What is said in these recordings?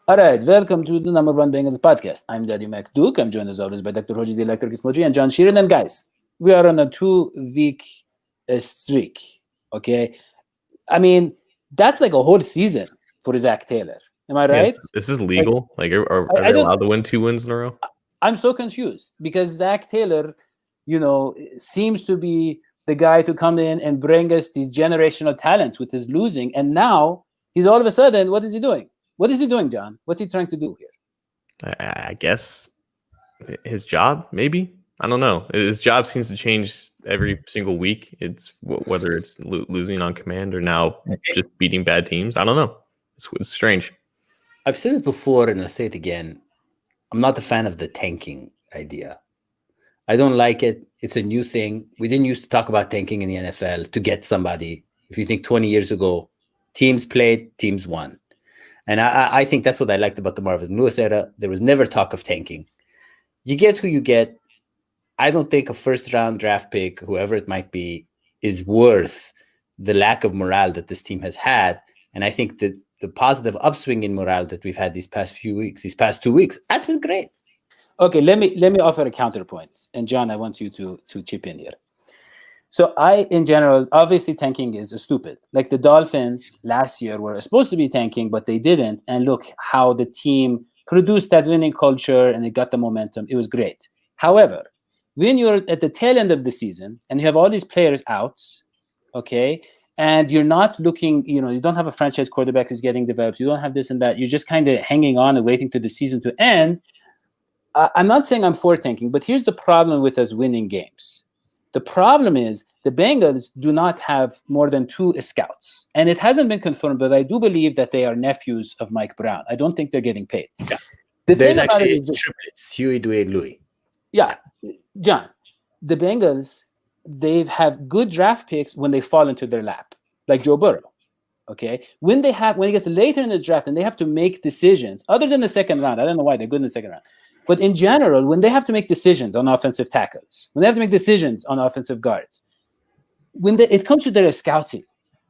All right, welcome to the number one Bengals podcast. I'm Dadio McDuke. I'm joined as always by Dr. Hodgie, the Electric Smoji, and John Sheeran. And guys, we are on a 2 week streak. Okay, I mean that's like a whole season for Zach Taylor. Am I Yeah, right? is this Like, legal? Like, are I they don't. allowed to win 2 wins in a row? I'm so confused because Zach Taylor, seems to be the guy to come in and bring us these generational talents with his losing, and now he's all of a sudden, what is he doing? What is he doing, John? What's he trying to do here? I guess his job, maybe. I don't know. His job seems to change every single week. It's whether it's losing on command or now just beating bad teams. I don't know. It's strange. I've said it before and I'll say it again. I'm not a fan of the tanking idea. I don't like it. It's a new thing. We didn't used to talk about tanking in the NFL to get somebody. If you think 20 years ago, teams played, teams won. And I think that's what I liked about the Marvin Lewis era. There was never talk of tanking. You get who you get. I don't think a first-round draft pick, whoever it might be, is worth the lack of morale that this team has had. And I think that the positive upswing in morale that we've had these past 2 weeks, that's been great. Okay, let me offer a counterpoint. And John, I want you to chip in here. So in general, obviously tanking is stupid. Like the Dolphins last year were supposed to be tanking, but they didn't. And look how the team produced that winning culture and it got the momentum. It was great. However, when you're at the tail end of the season and you have all these players out, okay, and you're not looking, you don't have a franchise quarterback who's getting developed. You don't have this and that. You're just kind of hanging on and waiting for the season to end. I'm not saying I'm for tanking, but here's the problem with us winning games. The problem is the Bengals do not have more than 2 scouts. And it hasn't been confirmed, but I do believe that they are nephews of Mike Brown. I don't think they're getting paid. Yeah. There's actually triplets, Huey, Dwayne, Louie. Yeah. John, the Bengals, they have good draft picks when they fall into their lap, like Joe Burrow. Okay. When it gets later in the draft and they have to make decisions, other than the second round, I don't know why they're good in the second round. But in general, when they have to make decisions on offensive tackles, when they have to make decisions on offensive guards, when it comes to their scouting,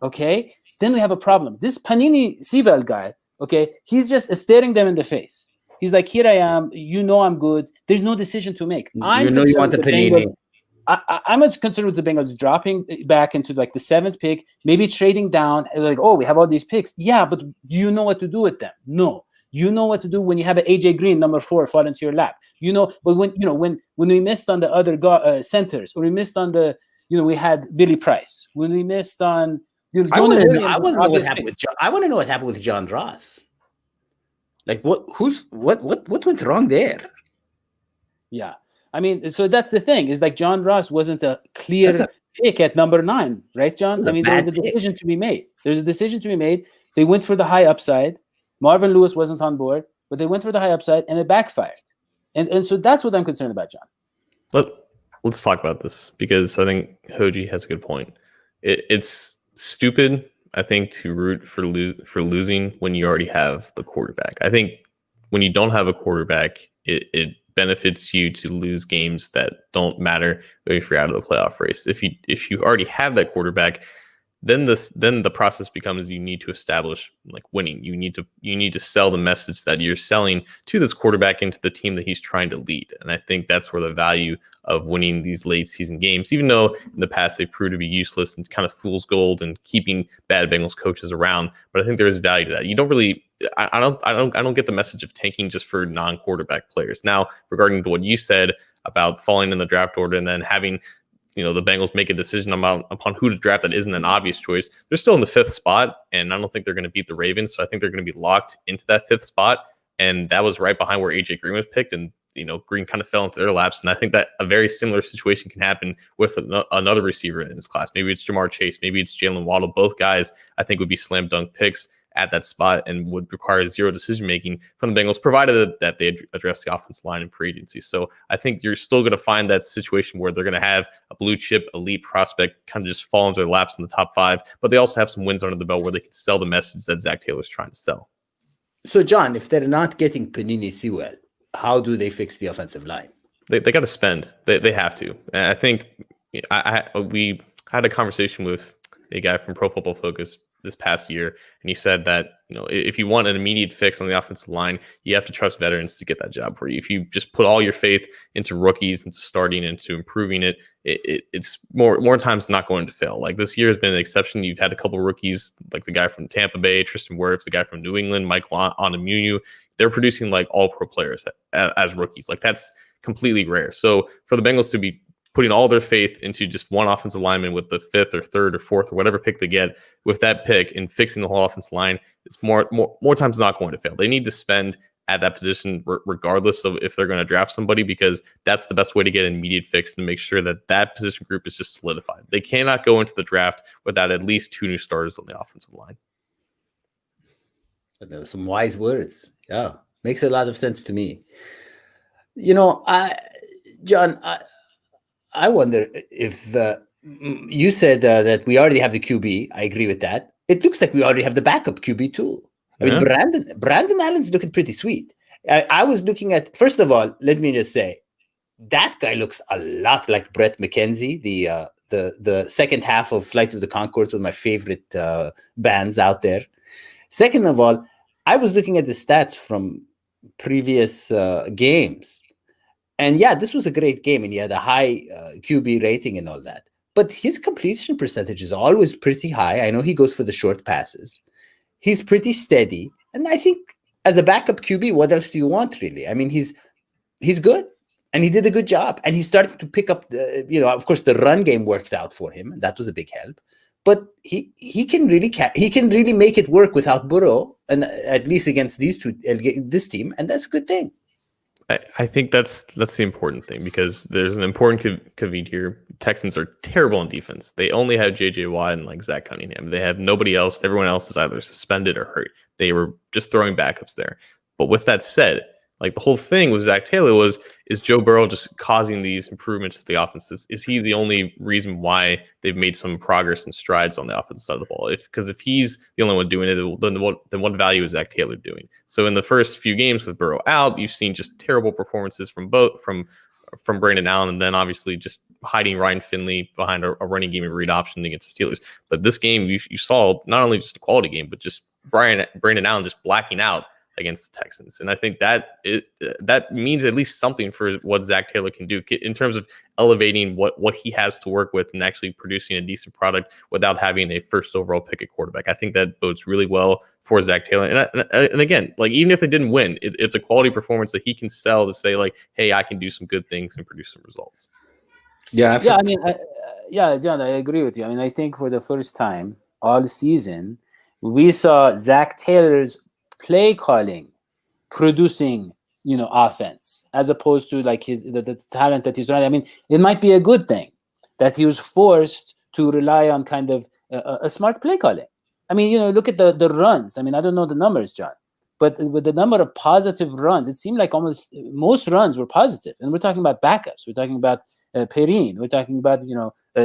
okay, then we have a problem. This Panini Sewell guy, okay, he's just staring them in the face. He's like, here I am. I'm good. There's no decision to make. You want the Panini. I'm concerned with the Bengals dropping back into like the 7th pick, maybe trading down. Like, oh, we have all these picks. Yeah, but do you know what to do with them? No. You know what to do when you have an AJ Green number 4 fall into your lap. But when we missed on the other centers, or we missed on the, we had Billy Price. When we missed on, I want to know what happened with John. I want to know what happened with John Ross. Like what went wrong there? Yeah, I mean, so that's the thing. Is like John Ross wasn't a clear pick at number 9, right, John? I mean, there's a decision to be made. They went for the high upside. Marvin Lewis wasn't on board, but they went for the high upside and it backfired. And so that's what I'm concerned about, John. Let's talk about this because I think Hodgie has a good point. It's stupid, I think, to root for losing when you already have the quarterback. I think when you don't have a quarterback, it benefits you to lose games that don't matter if you're out of the playoff race. If you already have that quarterback, then the process becomes you need to establish like winning. You need to sell the message that you're selling to this quarterback into the team that he's trying to lead. And I think that's where the value of winning these late season games, even though in the past they proved to be useless and kind of fool's gold and keeping bad Bengals coaches around. But I think there is value to that. You don't really, I don't get the message of tanking just for non-quarterback players. Now, regarding to what you said about falling in the draft order and then having the Bengals make a decision upon who to draft that isn't an obvious choice. They're still in the 5th spot, and I don't think they're going to beat the Ravens. So I think they're going to be locked into that 5th spot. And that was right behind where AJ Green was picked. And, Green kind of fell into their laps. And I think that a very similar situation can happen with another receiver in this class. Maybe it's Jamar Chase. Maybe it's Jalen Waddle. Both guys, I think, would be slam dunk picks at that spot and would require zero decision making from the Bengals, provided that they address the offensive line and free agency. So I think you're still going to find that situation where they're going to have a blue chip elite prospect kind of just fall into their laps in the top 5, but they also have some wins under the belt where they can sell the message that Zach Taylor's trying to sell. So John, if they're not getting Panini Sewell, how do they fix the offensive line? They got to spend. They have to. And I think we had a conversation with a guy from Pro Football Focus this past year, and you said that if you want an immediate fix on the offensive line, you have to trust veterans to get that job for you. If you just put all your faith into rookies and starting into improving it's more times not going to fail. Like this year has been an exception. You've had a couple rookies, like the guy from Tampa Bay, Tristan Wirfs, the guy from New England, Michael Onwenu. They're producing like all pro players as rookies. Like that's completely rare. So for the Bengals to be putting all their faith into just one offensive lineman with the 5th or 3rd or 4th or whatever pick they get with that pick and fixing the whole offensive line, it's more times not going to fail. They need to spend at that position regardless of if they're going to draft somebody, because that's the best way to get an immediate fix and make sure that position group is just solidified. They cannot go into the draft without at least 2 new starters on the offensive line. There were some wise words. Yeah, makes a lot of sense to me. John, I wonder if you said that we already have the QB. I agree with that. It looks like we already have the backup QB too. I mean, Brandon Allen's looking pretty sweet. I was looking at, first of all, let me just say, that guy looks a lot like Brett McKenzie. The second half of Flight of the Conchords, one of my favorite bands out there. Second of all, I was looking at the stats from previous games. And yeah, this was a great game, and he had a high QB rating and all that. But his completion percentage is always pretty high. I know he goes for the short passes. He's pretty steady. And I think as a backup QB, what else do you want, really? I mean, he's good, and he did a good job. And he's starting to pick up of course, the run game worked out for him, and that was a big help. But he can really make it work without Burrow, and at least against this team, and that's a good thing. I think that's the important thing, because there's an important caveat here. Texans are terrible on defense. They only have J.J. Watt and like Zach Cunningham. They have nobody else. Everyone else is either suspended or hurt. They were just throwing backups there. But with that said, like the whole thing with Zach Taylor is Joe Burrow just causing these improvements to the offense? Is he the only reason why they've made some progress and strides on the offensive side of the ball? Because if he's the only one doing it, then what value is Zach Taylor doing? So in the first few games with Burrow out, you've seen just terrible performances from Brandon Allen, and then obviously just hiding Ryan Finley behind a running game and read option against the Steelers. But this game, you saw not only just a quality game, but just Brandon Allen just blacking out against the Texans. And I think that means at least something for what Zach Taylor can do in terms of elevating what he has to work with and actually producing a decent product without having a first overall pick at quarterback. I think that bodes really well for Zach Taylor. And again, like even if they didn't win, it's a quality performance that he can sell to say like, hey, I can do some good things and produce some results. Yeah, John, I agree with you. I mean, I think for the first time all season, we saw Zach Taylor's play calling producing offense, as opposed to like the talent that he's running. I mean, it might be a good thing that he was forced to rely on kind of a smart play calling. I mean, look at the runs. I mean, I don't know the numbers, John, but with the number of positive runs, it seemed like almost most runs were positive. And we're talking about backups. We're talking about Perrine. We're talking about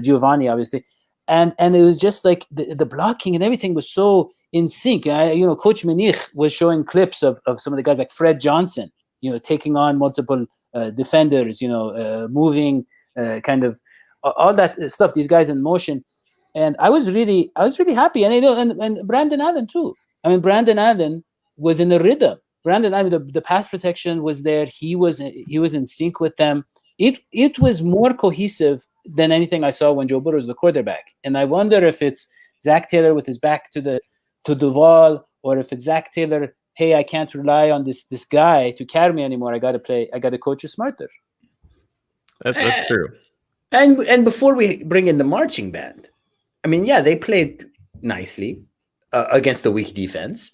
Giovanni, obviously. And it was just like the blocking and everything was so in sync. Coach Menich was showing clips of some of the guys like Fred Johnson, taking on multiple defenders, moving, kind of all that stuff. These guys in motion, and I was really happy. And and Brandon Allen too. I mean, Brandon Allen was in a rhythm. Brandon Allen, the pass protection was there. He was in sync with them. It was more cohesive than anything I saw when Joe Burrow was the quarterback. And I wonder if it's Zach Taylor with his back to the wall, or if it's Zach Taylor, hey, I can't rely on this guy to carry me anymore. I got to coach you smarter. That's true. And before we bring in the marching band, I mean, yeah, they played nicely against a weak defense.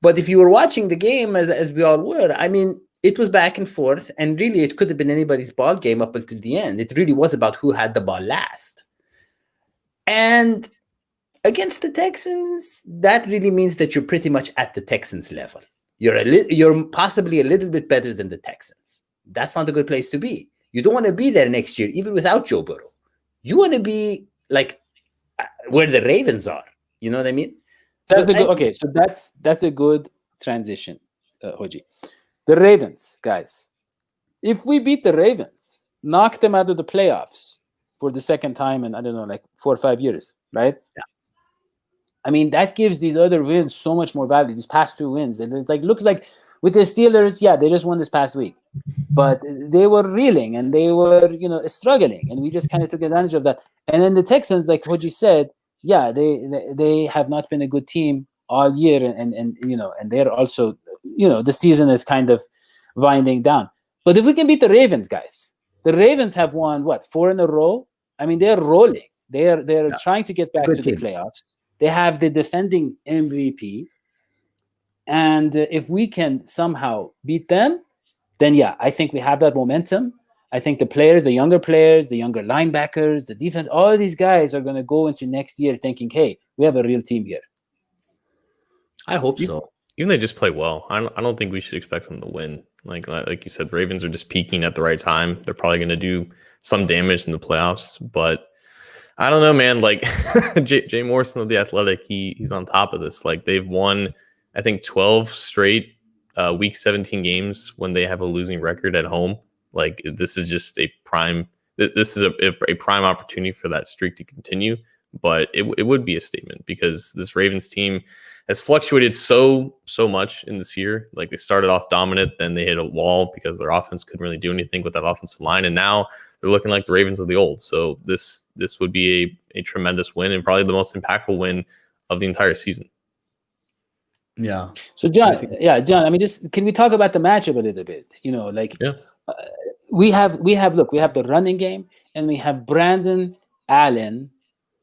But if you were watching the game, as we all were, I mean, it was back and forth, and really it could have been anybody's ball game up until the end. It really was about who had the ball last. And against the Texans, that really means that you're pretty much at the Texans level. You're possibly a little bit better than the Texans. That's not a good place to be. You don't want to be there next year, even without Joe Burrow. You want to be like where the Ravens are. You know what I mean? So that's a good transition, Hodgie. The Ravens, guys. If we beat the Ravens, knock them out of the playoffs for the second time in, I don't know, like 4 or 5 years, right? Yeah. I mean, that gives these other wins so much more value. These past 2 wins, and it's like looks like with the Steelers, yeah, they just won this past week, but they were reeling and they were, struggling, and we just kind of took advantage of that. And then the Texans, like Hodgie said, yeah, they have not been a good team all year, and they're also, the season is kind of winding down. But if we can beat the Ravens, guys, the Ravens have won 4 in a row. I mean, they're rolling. They're trying to get back to the playoffs. They have the defending MVP. And if we can somehow beat them, then yeah, I think we have that momentum. I think the younger players, the younger linebackers, the defense, all of these guys are going to go into next year thinking, hey, we have a real team here. I hope so. Even they just play well. I don't think we should expect them to win. Like you said, the Ravens are just peaking at the right time. They're probably going to do some damage in the playoffs, but I don't know, man. Like Jay Morrison of The Athletic, he's on top of this. Like they've won, I think, 12 straight Week 17 games when they have a losing record at home. Like this is just a prime. This is a prime opportunity for that streak to continue. But it would be a statement because this Ravens team has fluctuated so much in this year. Like they started off dominant, then they hit a wall because their offense couldn't really do anything with that offensive line, and now they're looking like the Ravens of the old. So this would be a tremendous win and probably the most impactful win of the entire season. Yeah. So John, I mean, just can we talk about the matchup a little bit? We have the running game, and we have Brandon Allen,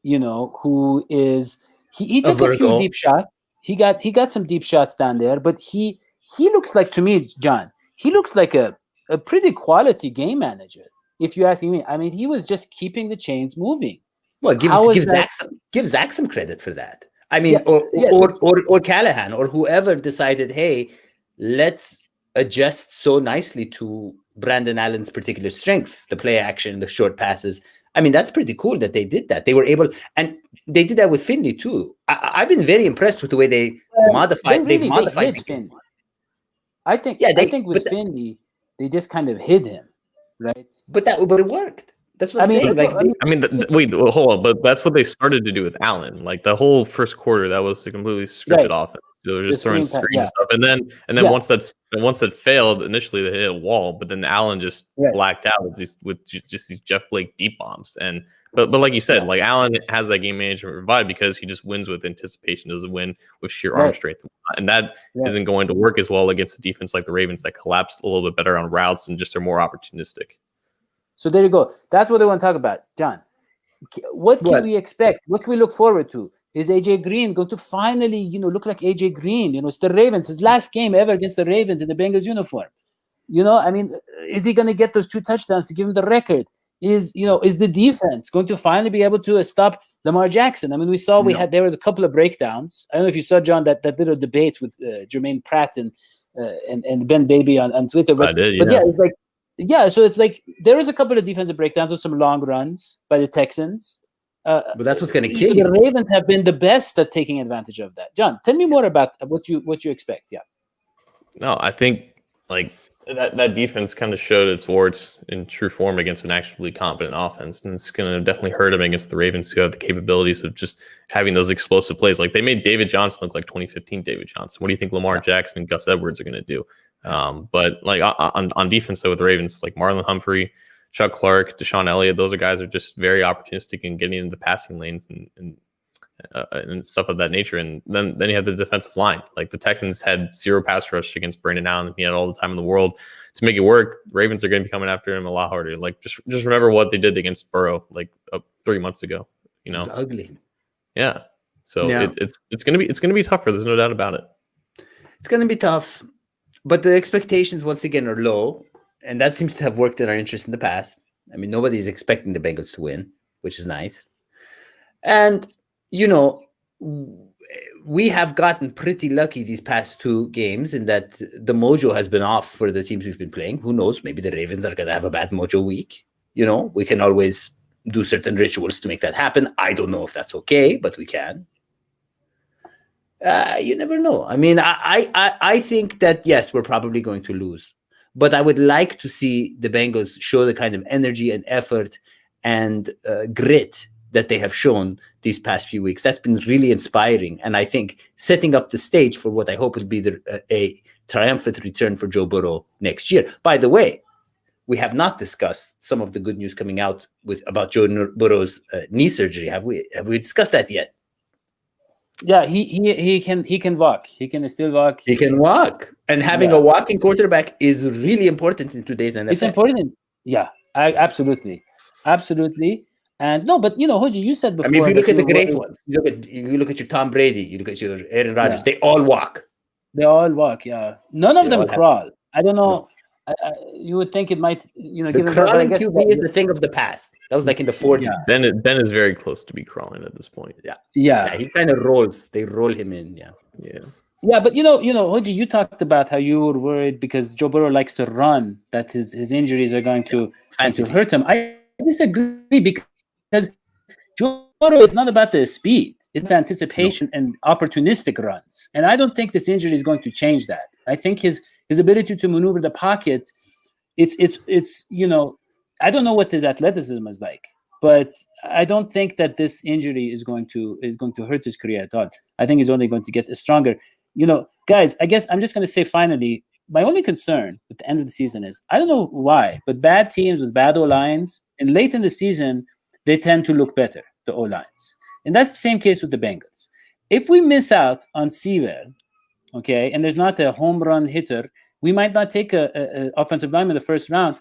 who is he took a few deep shots. He got some deep shots down there, but he looks like, to me, John, he looks like a pretty quality game manager. If you're asking me, I mean, he was just keeping the chains moving. Well, give Zach some credit for that. I mean, or Callahan or whoever decided, hey, let's adjust so nicely to Brandon Allen's particular strengths, the play action, the short passes. I mean, that's pretty cool that they did that. They were able, and they did that with Finley too. I've been very impressed with the way they've modified Finley. I think with Finley, they just kind of hid him, right? But it worked. That's what I'm saying. Wait, hold on. But that's what they started to do with Allen. Like the whole first quarter, that was a completely scripted offense. They were just throwing screens and stuff, and then once that failed, initially they hit a wall, but then Allen just blacked out with just these Jeff Blake deep bombs. And but like you said, like Allen has that game management vibe because he just wins with anticipation, doesn't win with sheer arm strength, and that isn't going to work as well against a defense like the Ravens that collapsed a little bit better on routes and just are more opportunistic. So there you go. That's what I want to talk about, John. What can we expect? What can we look forward to? Is AJ Green going to finally, look like AJ Green? It's the Ravens, his last game ever against the Ravens in the Bengals uniform. I mean, is he going to get those 2 touchdowns to give him the record? Is the defense going to finally be able to stop Lamar Jackson? I mean, we saw there were a couple of breakdowns. I don't know if you saw, John, that little debate with Jermaine Pratt and Ben Baby on Twitter. But, I did, but it's like, so it's like there is a couple of defensive breakdowns with some long runs by the Texans. But that's what's going to kill you. The Ravens have been the best at taking advantage of that. John, tell me more about what you expect. Yeah. No, I think like that defense kind of showed its warts in true form against an actually competent offense, and it's going to definitely hurt them against the Ravens, who have the capabilities of just having those explosive plays. Like they made David Johnson look like 2015 David Johnson. What do you think Lamar Jackson and Gus Edwards are going to do? But like on defense, though, with the Ravens, like Marlon Humphrey, Chuck Clark, Deshaun Elliott, those are guys who are just very opportunistic in getting into the passing lanes and stuff of that nature. And then you have the defensive line. Like the Texans had 0 pass rush against Brandon Allen. He had all the time in the world to make it work. Ravens are going to be coming after him a lot harder. Like just remember what they did against Burrow like 3 months ago. It was ugly. Yeah. So it's gonna be tougher. There's no doubt about it. It's gonna be tough, but the expectations once again are low. And that seems to have worked in our interest in the past. I mean, nobody's expecting the Bengals to win, which is nice. And, we have gotten pretty lucky these past 2 games in that the mojo has been off for the teams we've been playing. Who knows? Maybe the Ravens are going to have a bad mojo week. We can always do certain rituals to make that happen. I don't know if that's okay, but we can. You never know. I mean, I think that, yes, we're probably going to lose. But I would like to see the Bengals show the kind of energy and effort and grit that they have shown these past few weeks. That's been really inspiring. And I think setting up the stage for what I hope will be a triumphant return for Joe Burrow next year. By the way, we have not discussed some of the good news coming out about Joe Burrow's knee surgery. Have we discussed that yet? Yeah, he can walk. He can still walk. He can walk. And having a walking quarterback is really important in today's NFL. It's important. Yeah, absolutely. And no, but Hodgie, you said before. I mean, if you look at the great ones, you look at your Tom Brady, you look at your Aaron Rodgers, they all walk. They all walk, yeah. None of them crawl. I don't know. No. You would think it might, the crawling QB is the thing of the past. That was like in the 40s. Yeah. Ben is very close to be crawling at this point. Yeah. He kind of rolls. They roll him in. Yeah. Yeah, but Hodgie, you talked about how you were worried because Joe Burrow likes to run, that his injuries are going to hurt him. I disagree because Joe Burrow is not about the speed. It's anticipation and opportunistic runs. And I don't think this injury is going to change that. I think his ability to maneuver the pocket, it's I don't know what his athleticism is like, but I don't think that this injury is going to hurt his career at all. I think he's only going to get stronger. Guys, I guess I'm just going to say finally, my only concern at the end of the season is, I don't know why, but bad teams with bad O-lines, and late in the season, they tend to look better, the O-lines. And that's the same case with the Bengals. If we miss out on Sewell, okay, and there's not a home run hitter, we might not take a offensive lineman in the first round.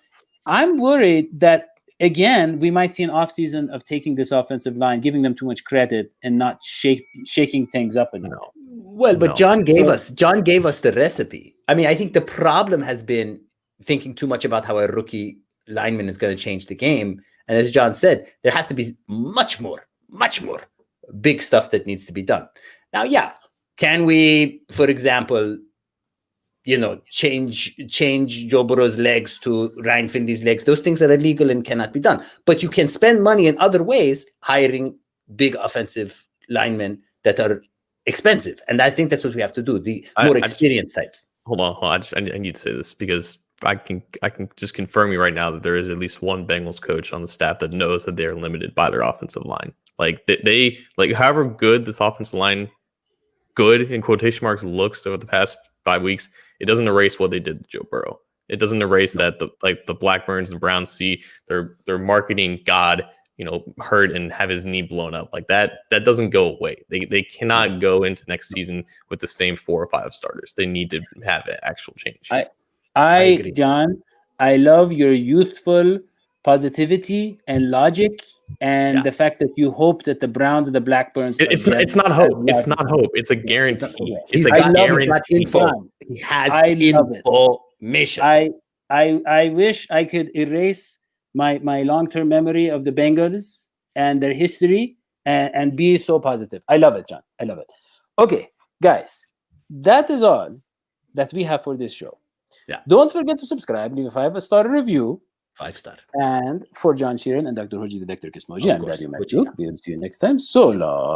I'm worried that, again, we might see an offseason of taking this offensive line, giving them too much credit, and not shaking things up enough. Well, but John gave us the recipe. I mean, I think the problem has been thinking too much about how a rookie lineman is going to change the game. And as John said, there has to be much more big stuff that needs to be done. Now, can we, for example, change Joe Burrow's legs to Ryan Finley's legs? Those things are illegal and cannot be done. But you can spend money in other ways, hiring big offensive linemen that are expensive. And I think that's what we have to do, the more experienced types. Hold on. I need to say this because I can just confirm you right now that there is at least one Bengals coach on the staff that knows that they're limited by their offensive line. Like they however good this offensive line, good in quotation marks, looks over the past 5 weeks, it doesn't erase what they did to Joe Burrow. It doesn't erase that the Blackburns, the Browns see their marketing god, hurt and have his knee blown up. Like that doesn't go away. They cannot go into next season with the same 4 or 5 starters. They need to have an actual change. I agree. John, I love your youthful positivity and logic, and the fact that you hope that the Browns and the Blackburns. It's not hope. It's not hope. It's a guarantee. It's a guarantee. He has information. I wish I could erase my long-term memory of the Bengals and their history and be so positive. I love it, John. I love it. Okay, guys, that is all that we have for this show. Yeah. Don't forget to subscribe, leave a 5-star review. 5-star. And for John Sheeran and Dr. Hodgie, the Dr. Kismoji, I'm Dadio. We'll see you next time. So long.